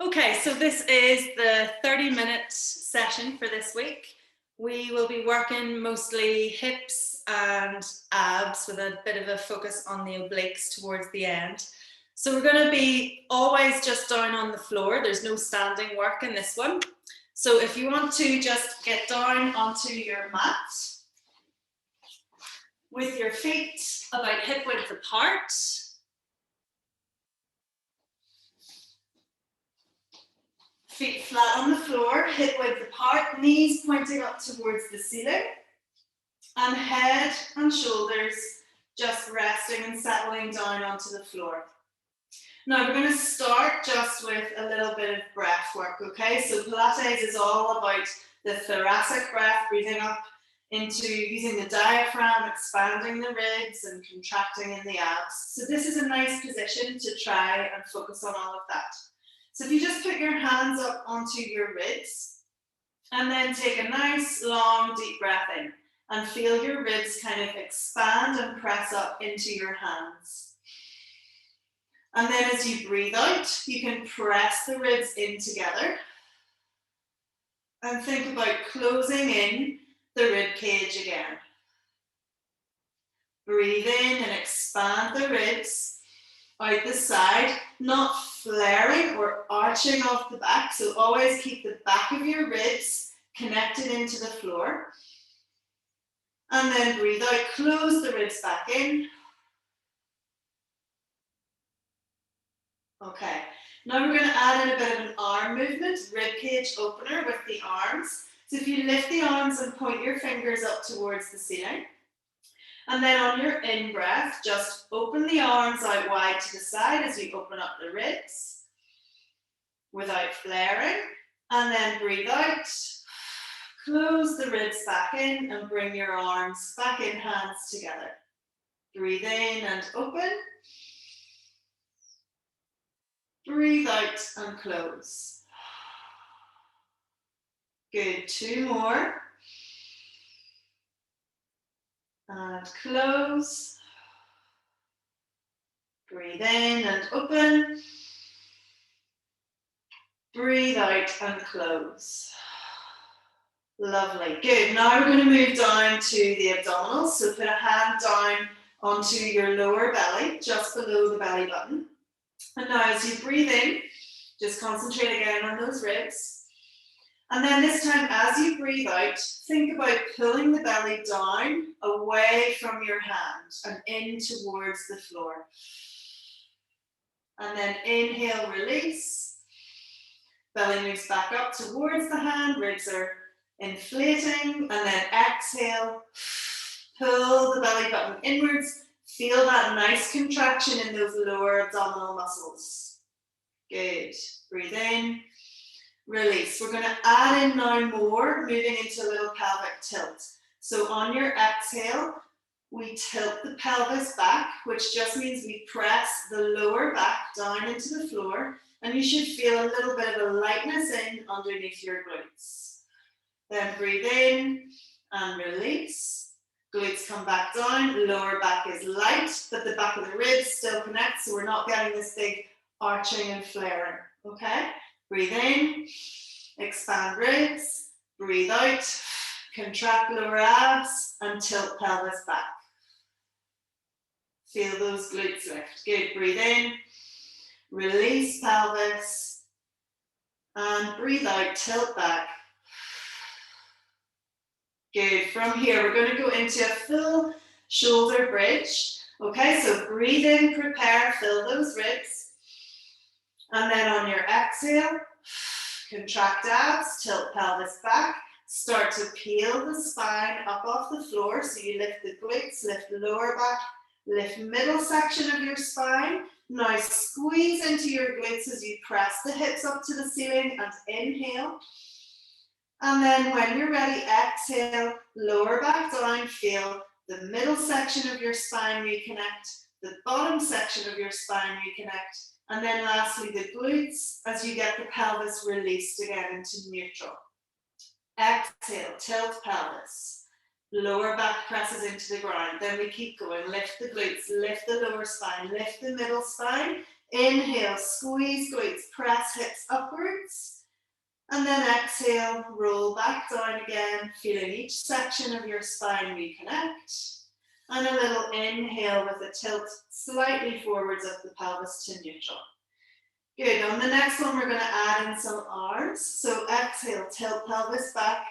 Okay, so this is the 30-minute session for this week. We will be working mostly hips and abs with a bit of a focus on the obliques towards the end. So we're going to be always just down on the floor. There's no standing work in this one. So if you want to just get down onto your mat with your feet about hip width apart. Feet flat on the floor, hip width apart, knees pointing up towards the ceiling, and head and shoulders just resting and settling down onto the floor. Now we're going to start just with a little bit of breath work, okay? So Pilates is all about the thoracic breath, breathing up into using the diaphragm, expanding the ribs and contracting in the abs. So this is a nice position to try and focus on all of that. So if you just put your hands up onto your ribs and then take a nice long deep breath in and feel your ribs kind of expand and press up into your hands. And then as you breathe out, you can press the ribs in together and think about closing in the rib cage again. Breathe in and expand the ribs out the side, not flaring or arching off the back. So always keep the back of your ribs connected into the floor. And then breathe out, close the ribs back in. Okay, now we're going to add in a bit of an arm movement, rib cage opener with the arms. So if you lift the arms and point your fingers up towards the ceiling. And then on your in-breath, just open the arms out wide to the side as you open up the ribs without flaring. And then breathe out, close the ribs back in and bring your arms back in, hands together. Breathe in and open. Breathe out and close. Good, 2 more. And close. Breathe in and open. Breathe out and close. Lovely, good. Now we're going to move down to the abdominals. So put a hand down onto your lower belly, just below the belly button. And now as you breathe in, just concentrate again on those ribs. And then this time, as you breathe out, think about pulling the belly down away from your hand and in towards the floor. And then inhale, release. Belly moves back up towards the hand, ribs are inflating. And then exhale, pull the belly button inwards. Feel that nice contraction in those lower abdominal muscles. Good. Breathe in. Release. We're going to add in now more, moving into a little pelvic tilt. So on your exhale, we tilt the pelvis back, which just means we press the lower back down into the floor, and you should feel a little bit of a lightness in underneath your glutes. Then breathe in and release. Glutes come back down, lower back is light, but the back of the ribs still connects, so we're not getting this big arching and flaring, okay? Breathe in, expand ribs, breathe out, contract lower abs, and tilt pelvis back. Feel those glutes lift. Good, breathe in, release pelvis, and breathe out, tilt back. Good, from here we're going to go into a full shoulder bridge. Okay, so breathe in, prepare, fill those ribs. And then on your exhale, contract abs, tilt pelvis back, start to peel the spine up off the floor. So you lift the glutes, lift the lower back, lift middle section of your spine. Now squeeze into your glutes as you press the hips up to the ceiling and inhale. And then when you're ready, exhale, lower back down, feel the middle section of your spine reconnect, the bottom section of your spine reconnect. And then lastly, the glutes as you get the pelvis released again into neutral. Exhale, tilt pelvis. Lower back presses into the ground. Then we keep going. Lift the glutes, lift the lower spine, lift the middle spine. Inhale, squeeze glutes, press hips upwards. And then exhale, roll back down again, feeling each section of your spine reconnect. And a little inhale with a tilt slightly forwards of the pelvis to neutral. Good, on the next one we're going to add in some arms. So exhale, tilt pelvis back,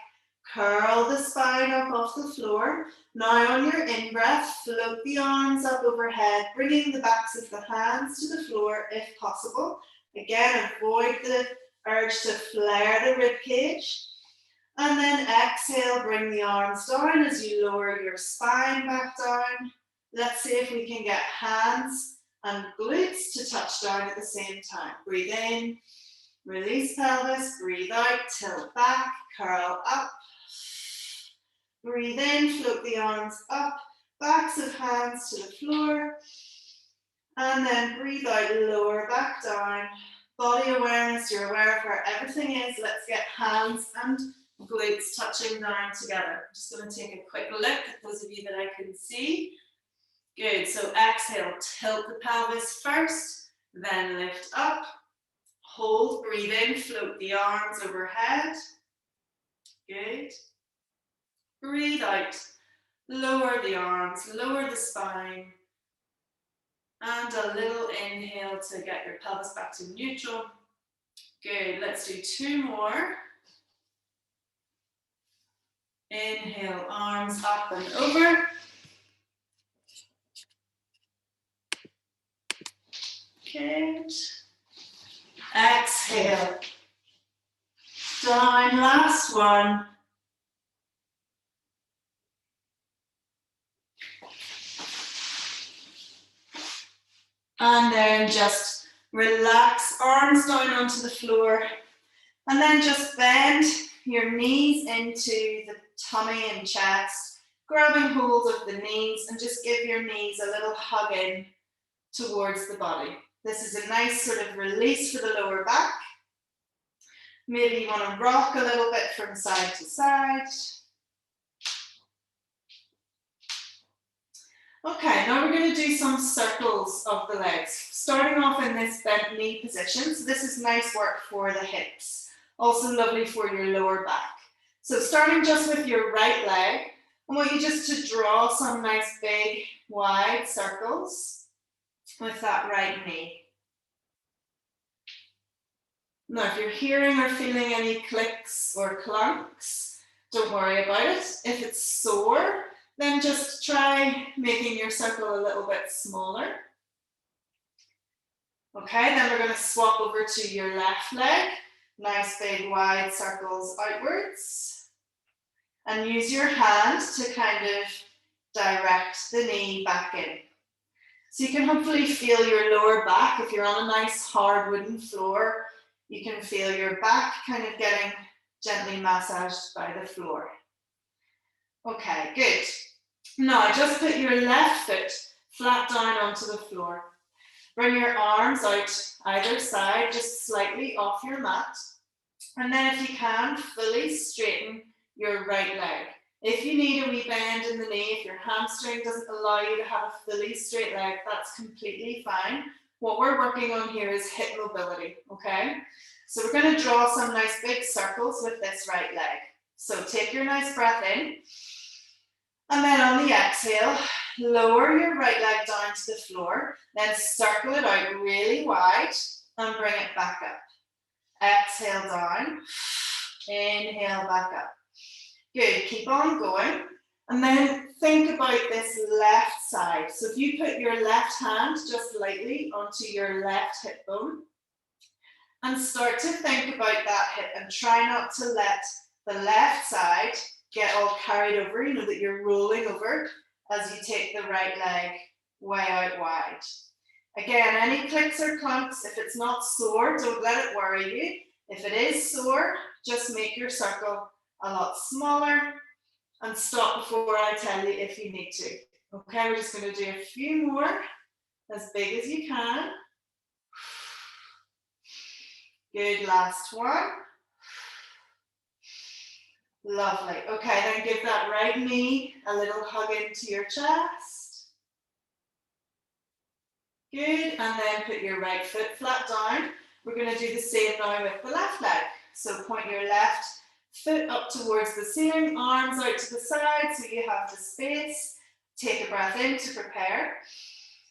curl the spine up off the floor. Now on your in-breath, float the arms up overhead, bringing the backs of the hands to the floor if possible. Again, avoid the urge to flare the rib cage. And then exhale, bring the arms down as you lower your spine back down. Let's see if we can get hands and glutes to touch down at the same time. Breathe in, release pelvis, breathe out, tilt back, curl up. Breathe in, float the arms up, backs of hands to the floor. And then breathe out, lower back down. Body awareness, you're aware of where everything is. Let's get hands and glutes touching down together. I'm just going to take a quick look at those of you that I can see. Good, so exhale, tilt the pelvis first, then lift up. Hold, breathe in, float the arms overhead. Good. Breathe out, lower the arms, lower the spine. And a little inhale to get your pelvis back to neutral. Good, let's do two more. Inhale, arms up and over. Good. Exhale. Down, last one. And then just relax, arms down onto the floor. And then just bend your knees into the tummy and chest, grabbing hold of the knees and just give your knees a little hug in towards the body. This is a nice sort of release for the lower back. Maybe you want to rock a little bit from side to side. Okay, now we're going to do some circles of the legs, starting off in this bent knee position. So this is nice work for the hips, also lovely for your lower back. So starting just with your right leg, I want you just to draw some nice big wide circles with that right knee. Now if you're hearing or feeling any clicks or clunks, don't worry about it. If it's sore, then just try making your circle a little bit smaller. Okay, then we're going to swap over to your left leg. Nice big wide circles outwards. And use your hand to kind of direct the knee back in. So you can hopefully feel your lower back. If you're on a nice hard wooden floor, you can feel your back kind of getting gently massaged by the floor. Okay, good. Now just put your left foot flat down onto the floor. Bring your arms out either side, just slightly off your mat. And then if you can, fully straighten your right leg. If you need a wee bend in the knee, if your hamstring doesn't allow you to have a fully straight leg, that's completely fine. What we're working on here is hip mobility, okay? So we're going to draw some nice big circles with this right leg. So take your nice breath in. And then on the exhale, lower your right leg down to the floor, then circle it out really wide and bring it back up. Exhale down, inhale back up. Good, keep on going. And then think about this left side. So if you put your left hand just lightly onto your left hip bone and start to think about that hip and try not to let the left side get all carried over, you know, that you're rolling over as you take the right leg way out wide. Again, any clicks or clunks, if it's not sore, don't let it worry you. If it is sore, just make your circle a lot smaller and stop before I tell you if you need to. Okay, we're just going to do a few more, as big as you can. Good, last one. Lovely. Okay, then give that right knee a little hug into your chest. Good, and then put your right foot flat down. We're going to do the same now with the left leg. So point your left foot up towards the ceiling, arms out to the side so you have the space. Take a breath in to prepare.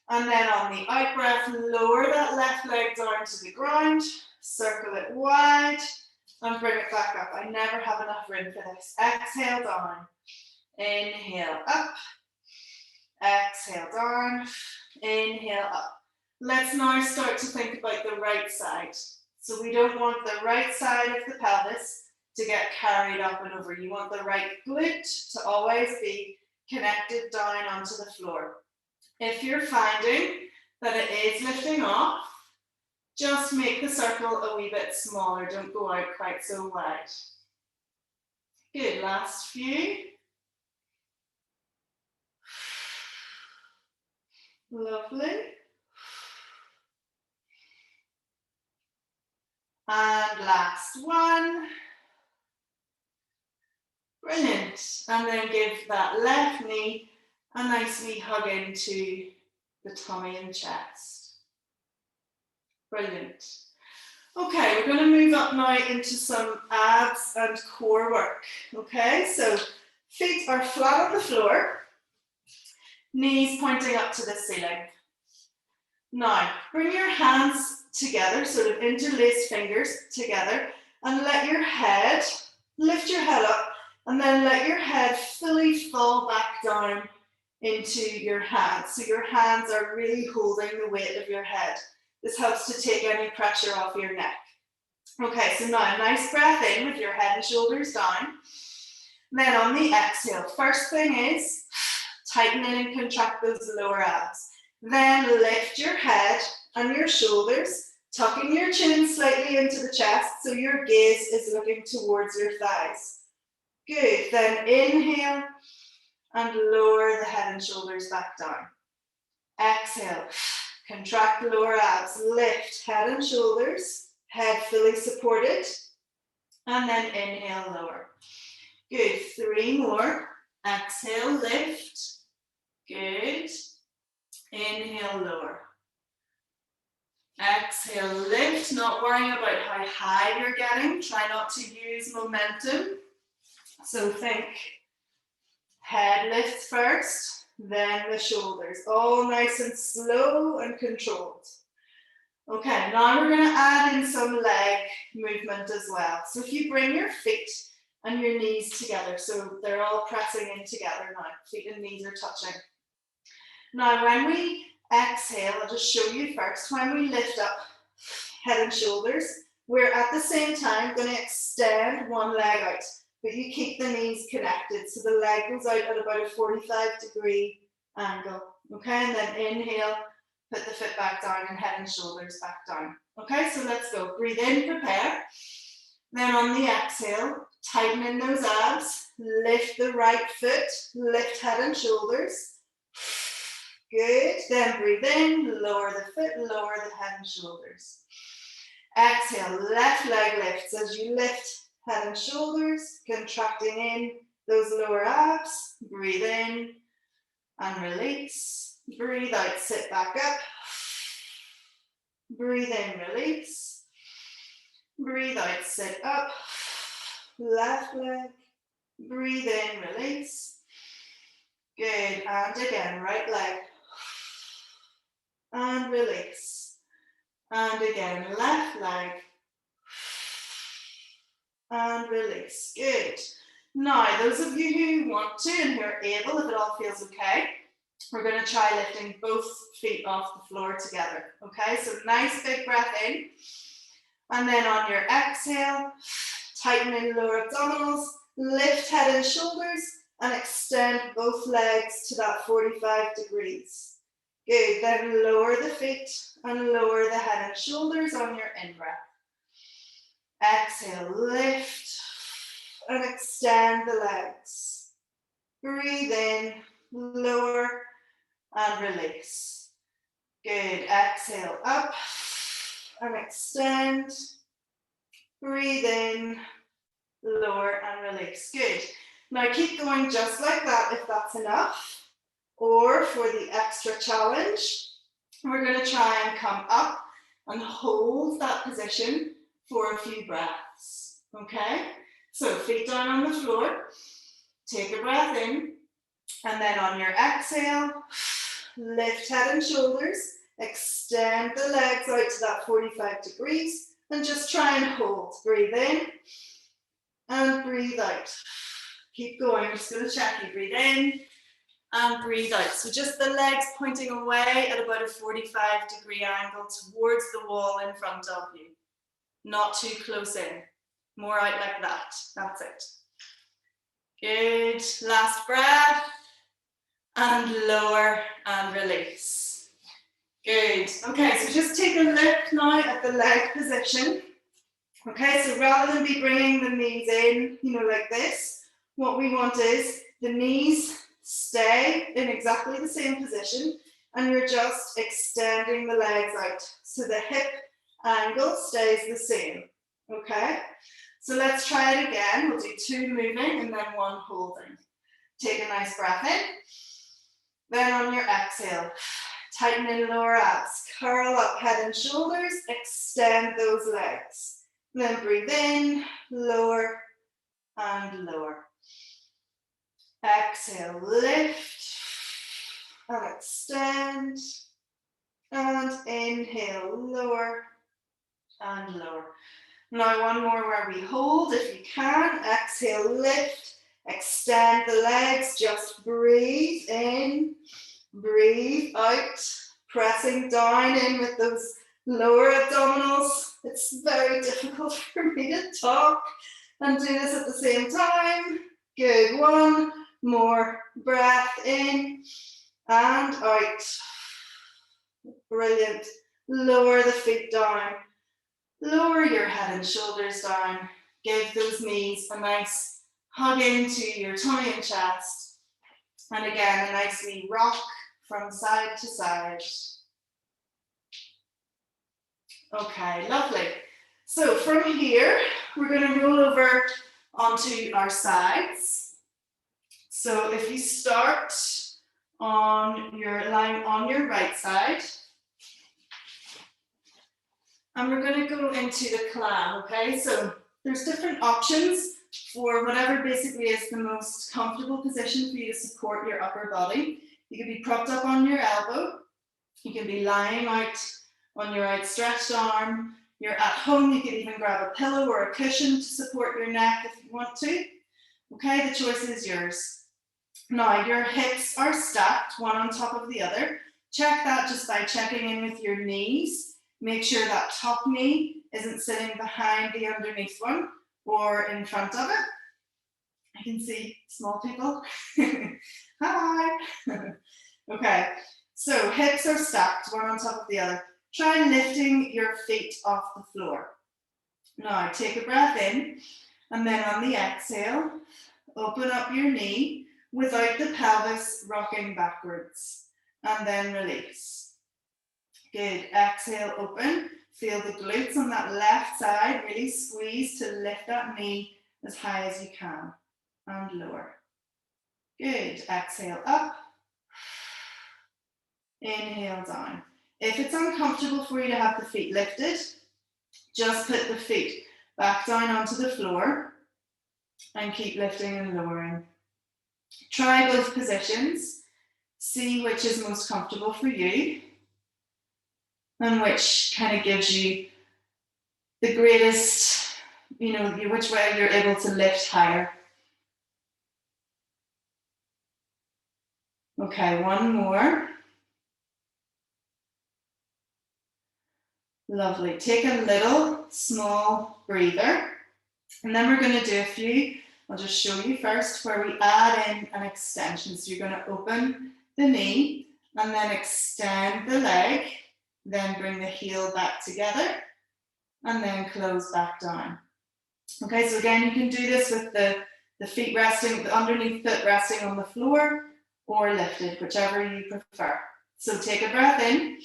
And then on the out breath, lower that left leg down to the ground, circle it wide, and bring it back up. I never have enough room for this. Exhale down. Inhale up. Exhale down. Inhale up. Let's now start to think about the right side. So we don't want the right side of the pelvis to get carried up and over. You want the right glute to always be connected down onto the floor. If you're finding that it is lifting off, just make the circle a wee bit smaller. Don't go out quite so wide. Good, last few. Lovely. And last one. Brilliant. And then give that left knee a nice wee hug into the tummy and chest. Brilliant. Okay, we're going to move up now into some abs and core work. Okay, so feet are flat on the floor, knees pointing up to the ceiling. Now, bring your hands together, sort of interlace fingers together, and let your head, lift your head up, and then let your head fully fall back down into your hands. So your hands are really holding the weight of your head. This helps to take any pressure off your neck. Okay, so now a nice breath in with your head and shoulders down. Then on the exhale, first thing is tighten in and contract those lower abs. Then lift your head and your shoulders, tucking your chin slightly into the chest so your gaze is looking towards your thighs. Good, then inhale and lower the head and shoulders back down. Exhale, contract the lower abs, lift head and shoulders, head fully supported, and then inhale, lower. Good, 3 more. Exhale, lift. Good. Inhale, lower. Exhale, lift, not worrying about how high you're getting. Try not to use momentum. So think head lifts first, then the shoulders. All nice and slow and controlled. Okay, now we're going to add in some leg movement as well. So if you bring your feet and your knees together, so they're all pressing in together now, feet and knees are touching. Now when we exhale, I'll just show you first, when we lift up head and shoulders, we're at the same time going to extend one leg out, but you keep the knees connected, so the leg goes out at about a 45-degree angle. Okay, and then inhale, put the foot back down and head and shoulders back down. Okay, so let's go. Breathe in, prepare. Then on the exhale, tighten in those abs, lift the right foot, lift head and shoulders. Good, then breathe in, lower the foot, lower the head and shoulders. Exhale, left leg lifts as you lift head and shoulders, contracting in those lower abs. Breathe in and release. Breathe out, sit back up. Breathe in, release. Breathe out, sit up. Left leg. Breathe in, release. Good, and again, right leg. And release. And again, left leg. And release. Good. Now, those of you who want to and who are able, if it all feels okay, we're going to try lifting both feet off the floor together. Okay, so nice big breath in. And then on your exhale, tighten in lower abdominals, lift head and shoulders, and extend both legs to that 45 degrees. Good, then lower the feet and lower the head and shoulders on your in-breath. Exhale, lift and extend the legs. Breathe in, lower and release. Good, exhale up and extend. Breathe in, lower and release. Good. Now keep going just like that if that's enough. Or for the extra challenge, We're going to try and come up and hold that position for a few breaths, okay? So feet down on the floor, take a breath in, and then on your exhale, lift head and shoulders, extend the legs out to that 45 degrees, and just try and hold. Breathe in, and breathe out. Keep going, I'm just going to check you. Breathe in, and breathe out. So just the legs pointing away at about a 45-degree angle towards the wall in front of you. Not too close in. More out like that. That's it. Good. Last breath. And lower and release. Good. Okay, so just take a look now at the leg position. Okay, so rather than be bringing the knees in, like this, what we want is the knees stay in exactly the same position, and you're just extending the legs out. So the hip angle stays the same, okay? So let's try it again. We'll do 2 moving and then 1 holding. Take a nice breath in. Then on your exhale, tighten in lower abs. Curl up head and shoulders, extend those legs. Then breathe in, lower and lower. Exhale, lift and extend. And inhale, lower and lower. Now 1 more where we hold if you can. Exhale, lift, extend the legs, just breathe in, breathe out, pressing down in with those lower abdominals. It's very difficult for me to talk and do this at the same time. Good, 1 more breath in and out. Brilliant. Lower the feet down. Lower your head and shoulders down. Give those knees a nice hug into your tummy and chest. And again, a nice wee rock from side to side. Okay, lovely. So from here, we're going to roll over onto our sides. So if you start on your line on your right side, and we're going to go into the clam, okay? So there's different options for whatever basically is the most comfortable position for you to support your upper body. You can be propped up on your elbow. You can be lying out on your outstretched arm. You're at home, you can even grab a pillow or a cushion to support your neck if you want to. Okay, the choice is yours. Now, your hips are stacked, one on top of the other. Check that just by checking in with your knees. Make sure that top knee isn't sitting behind the underneath one or in front of it. I can see small people. Hi. Okay, so hips are stacked, one on top of the other. Try lifting your feet off the floor. Now, take a breath in, and then on the exhale, open up your knee without the pelvis rocking backwards, and then release. Good, exhale, open. Feel the glutes on that left side, really squeeze to lift that knee as high as you can, and lower. Good, exhale up, inhale down. If it's uncomfortable for you to have the feet lifted, just put the feet back down onto the floor and keep lifting and lowering. Try both positions, see which is most comfortable for you and which kind of gives you the greatest, which way you're able to lift higher. Okay, 1 more. Lovely. Take a little small breather, and then we're going to do a few. I'll just show you first where we add in an extension. So you're going to open the knee and then extend the leg, then bring the heel back together and then close back down. Okay, so again, you can do this with the feet resting, the underneath foot resting on the floor or lifted, whichever you prefer. So take a breath in.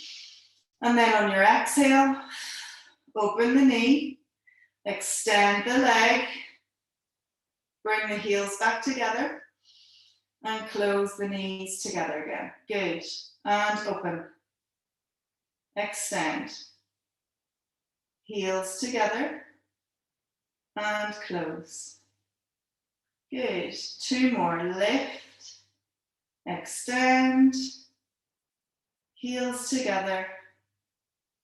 And then on your exhale, open the knee, extend the leg, bring the heels back together, and close the knees together again. Good. And open. extend. Heels together and close. Good. 2 more. Lift, extend, heels together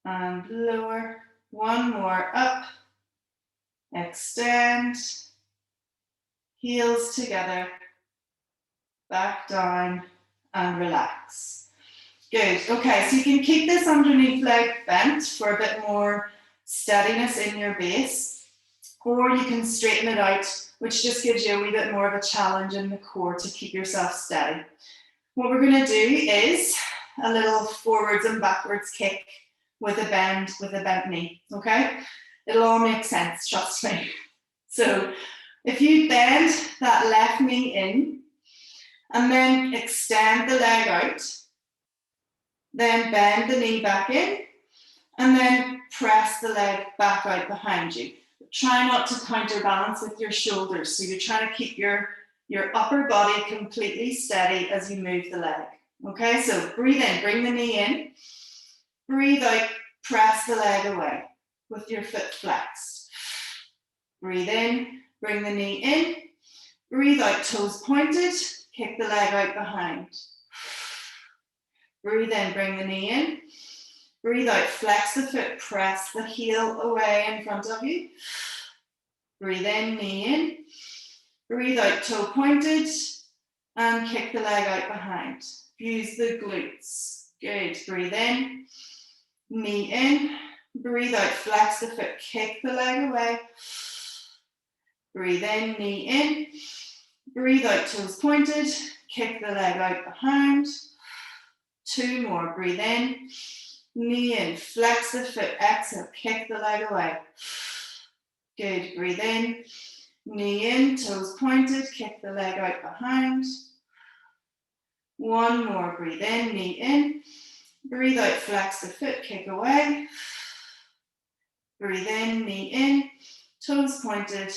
and lower. 1 more. Up, extend, heels together, back down and relax. Good. Okay, so you can keep this underneath leg bent for a bit more steadiness in your base, or you can straighten it out, which just gives you a wee bit more of a challenge in the core to keep yourself steady. What we're going to do is a little forwards and backwards kick with a bent knee, okay? It'll all make sense, trust me. So if you bend that left knee in and then extend the leg out, then bend the knee back in and then press the leg back out behind you. Try not to counterbalance with your shoulders. So you're trying to keep your upper body completely steady as you move the leg. Okay, so breathe in, bring the knee in. Breathe out, press the leg away with your foot flexed. Breathe in, bring the knee in. Breathe out, toes pointed, kick the leg out behind. Breathe in, bring the knee in. Breathe out, flex the foot, press the heel away in front of you. Breathe in, knee in. Breathe out, toe pointed, and kick the leg out behind. Use the glutes. Good. Breathe in, knee in. Breathe out, flex the foot, kick the leg away. Breathe in, knee in. Breathe out, toes pointed, kick the leg out behind. 2 more. Breathe in, knee in, flex the foot, exhale, kick the leg away. Good. Breathe in, knee in, toes pointed, kick the leg out behind. 1 more. Breathe in, knee in. Breathe out, flex the foot, kick away. Breathe in, knee in, toes pointed,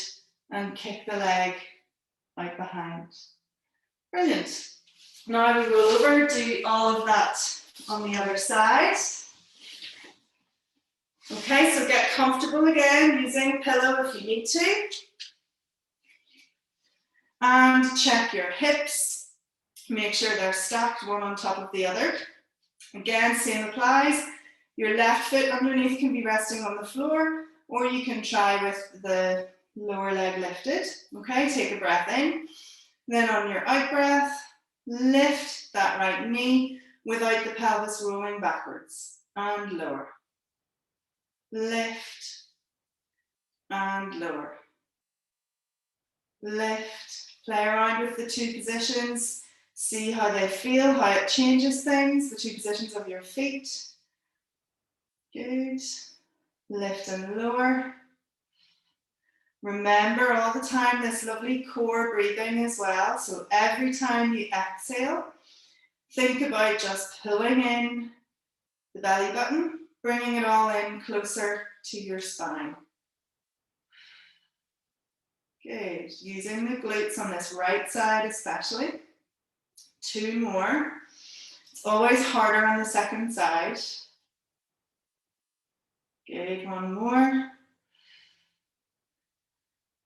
and kick the leg out behind. Brilliant. Now we roll over, do all of that on the other side. Okay, so get comfortable again, using a pillow if you need to. And check your hips. Make sure they're stacked one on top of the other. Again, same applies. Your left foot underneath can be resting on the floor, or you can try with the lower leg lifted. Okay, take a breath in. Then on your out breath, lift that right knee without the pelvis rolling backwards and lower. Lift and lower. Lift. Play around with the 2 positions. See how they feel, how it changes things, the 2 positions of your feet. Good. Lift and lower. Remember all the time this lovely core breathing as well. So every time you exhale, think about just pulling in the belly button, bringing it all in closer to your spine. Good. Using the glutes on this right side especially. 2 more. It's always harder on the second side. Good. 1 more.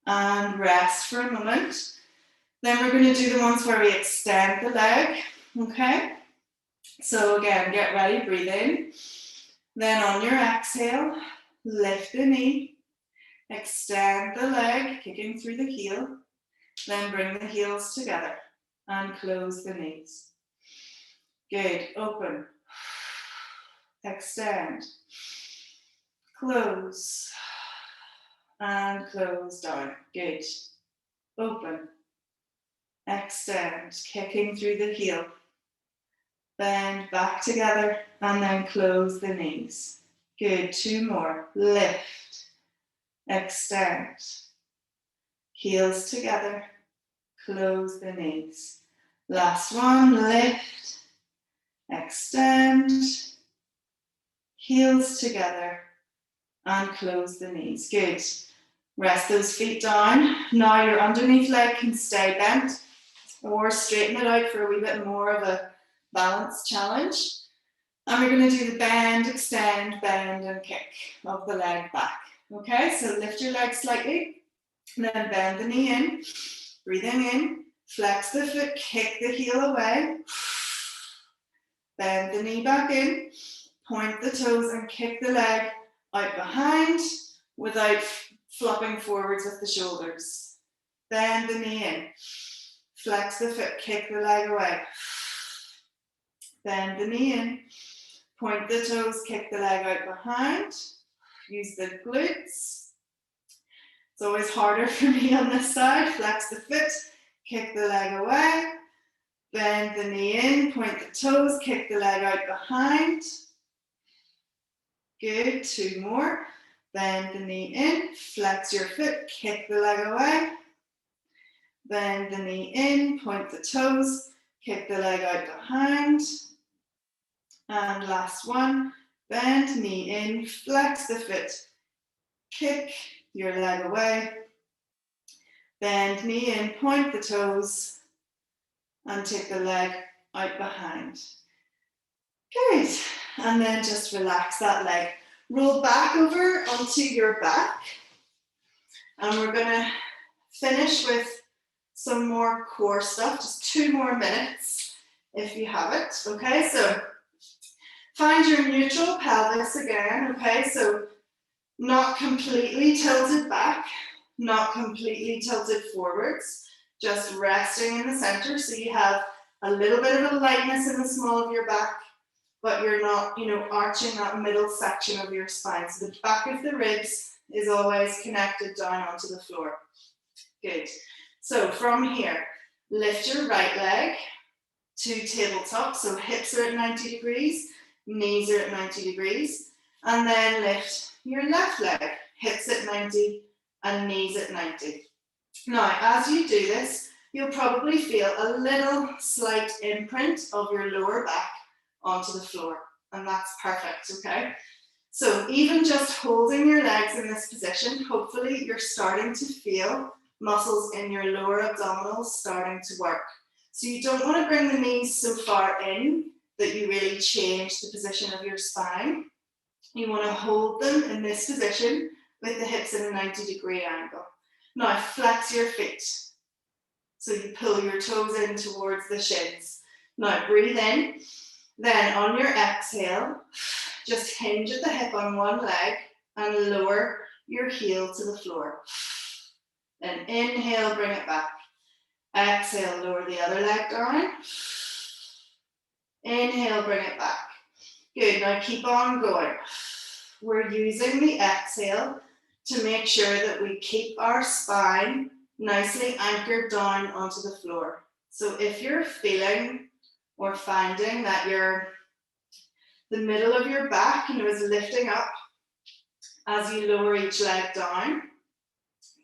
And rest for a moment. Then we're going to do the ones where we extend the leg. Okay? So again, get ready, breathe in. Then on your exhale, lift the knee. Extend the leg, kicking through the heel. Then bring the heels together and close the knees. Good. Open. Extend. Close. And close down. Good. Open. Extend. Kicking through the heel. Bend back together and then close the knees. Good. 2 more. Lift. Extend. Heels together. Close the knees. Last one. Lift. Extend. Heels together. And close the knees. Good. Rest those feet down. Now your underneath leg can stay bent, or straighten it out for a wee bit more of a balance challenge. And we're going to do the bend, extend, bend, and kick of the leg back. Okay, so lift your leg slightly, and then bend the knee in, breathing in, flex the foot, kick the heel away, bend the knee back in, point the toes and kick the leg out behind without flopping forwards with the shoulders. Bend the knee in, flex the foot, kick the leg away, bend the knee in, point the toes, kick the leg out behind, use the glutes. It's always harder for me on this side. Flex the foot, kick the leg away, bend the knee in, point the toes, kick the leg out behind. Good, 2 more. Bend the knee in, flex your foot, kick the leg away. Bend the knee in, point the toes, kick the leg out behind. And last one, bend knee in, flex the foot, kick your leg away. Bend knee in, point the toes, and take the leg out behind. Good, and then just relax that leg. Roll back over onto your back. And we're gonna finish with some more core stuff, just 2 more minutes if you have it, okay? So find your neutral pelvis again, okay? So not completely tilted back, not completely tilted forwards, just resting in the center. So you have a little bit of a lightness in the small of your back, but you're not, arching that middle section of your spine. So the back of the ribs is always connected down onto the floor. Good. So from here, lift your right leg to tabletop. So hips are at 90 degrees, knees are at 90 degrees, and then lift your left leg, hips at 90 and knees at 90. Now, as you do this, you'll probably feel a little slight imprint of your lower back onto the floor, and that's perfect, okay? So even just holding your legs in this position, hopefully you're starting to feel muscles in your lower abdominals starting to work. So you don't want to bring the knees so far in that you really change the position of your spine. You want to hold them in this position with the hips at a 90-degree angle. Now flex your feet. So you pull your toes in towards the shins. Now breathe in. Then on your exhale, just hinge at the hip on one leg and lower your heel to the floor. Then inhale, bring it back. Exhale, lower the other leg down. Inhale, bring it back. Good, now keep on going. We're using the exhale to make sure that we keep our spine nicely anchored down onto the floor. So if you're feeling or finding that the middle of your back, is lifting up as you lower each leg down,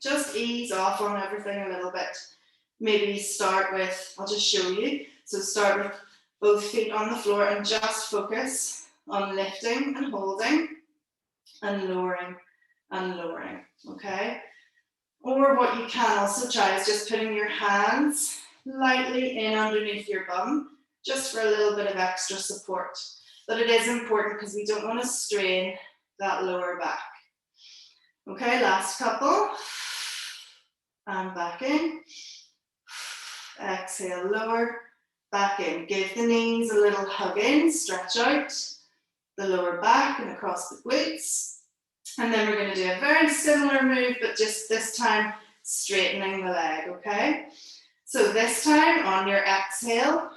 just ease off on everything a little bit. Maybe start with, I'll just show you. So start with both feet on the floor and just focus on lifting and holding and lowering, okay? Or what you can also try is just putting your hands lightly in underneath your bum, just for a little bit of extra support. But it is important because we don't want to strain that lower back. Okay, last couple. And back in. Exhale, lower, back in. Give the knees a little hug in, stretch out the lower back and across the glutes. And then we're going to do a very similar move, but just this time straightening the leg, okay? So this time on your exhale,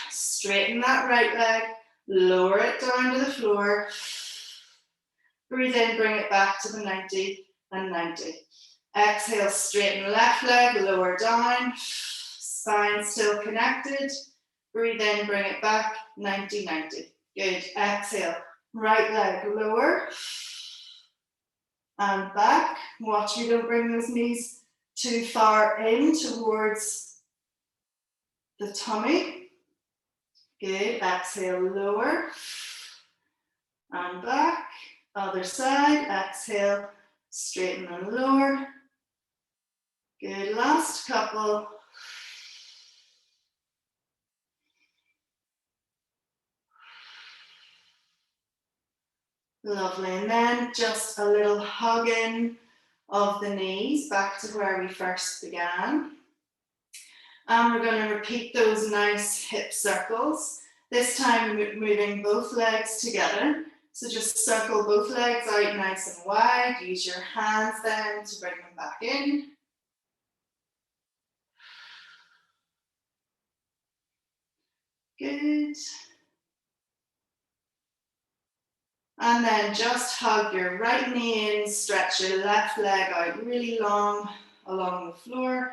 straighten that right leg, lower it down to the floor. Breathe in, bring it back to the 90 and 90. Exhale, straighten left leg, lower down. Spine still connected. Breathe in, bring it back, 90, 90. Good. Exhale, right leg lower. And back. Watch we don't bring those knees too far in towards the tummy. Good. Exhale, lower. And back. Other side. Exhale, straighten and lower. Good. Last couple. Lovely, and then just a little hug in of the knees back to where we first began. And we're going to repeat those nice hip circles. This time moving both legs together. So just circle both legs out nice and wide. Use your hands then to bring them back in. Good. And then just hug your right knee in, stretch your left leg out really long along the floor.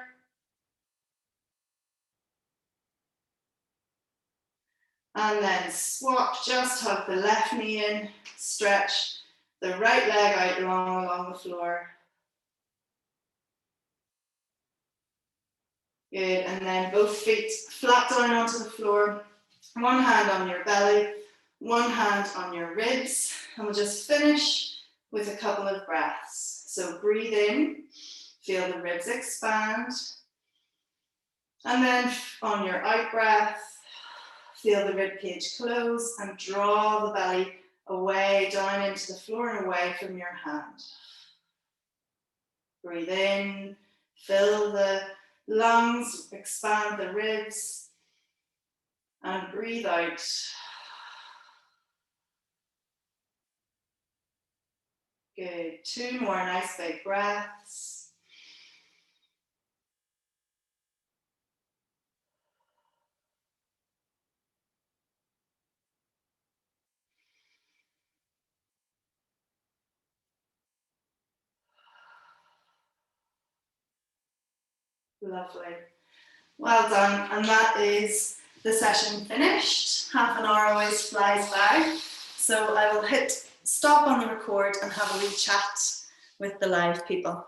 And then swap, just hug the left knee in, stretch the right leg out long along the floor. Good, and then both feet flat down onto the floor. One hand on your belly, one hand on your ribs, and we'll just finish with a couple of breaths. So breathe in, feel the ribs expand, and then on your out breath, feel the ribcage close and draw the belly away down into the floor and away from your hand. Breathe in, fill the lungs, expand the ribs, and breathe out. Good, 2 more nice big breaths. Lovely. Well done, and that is the session finished. Half an hour always flies by. So I will hit stop on the record and have a wee chat with the live people.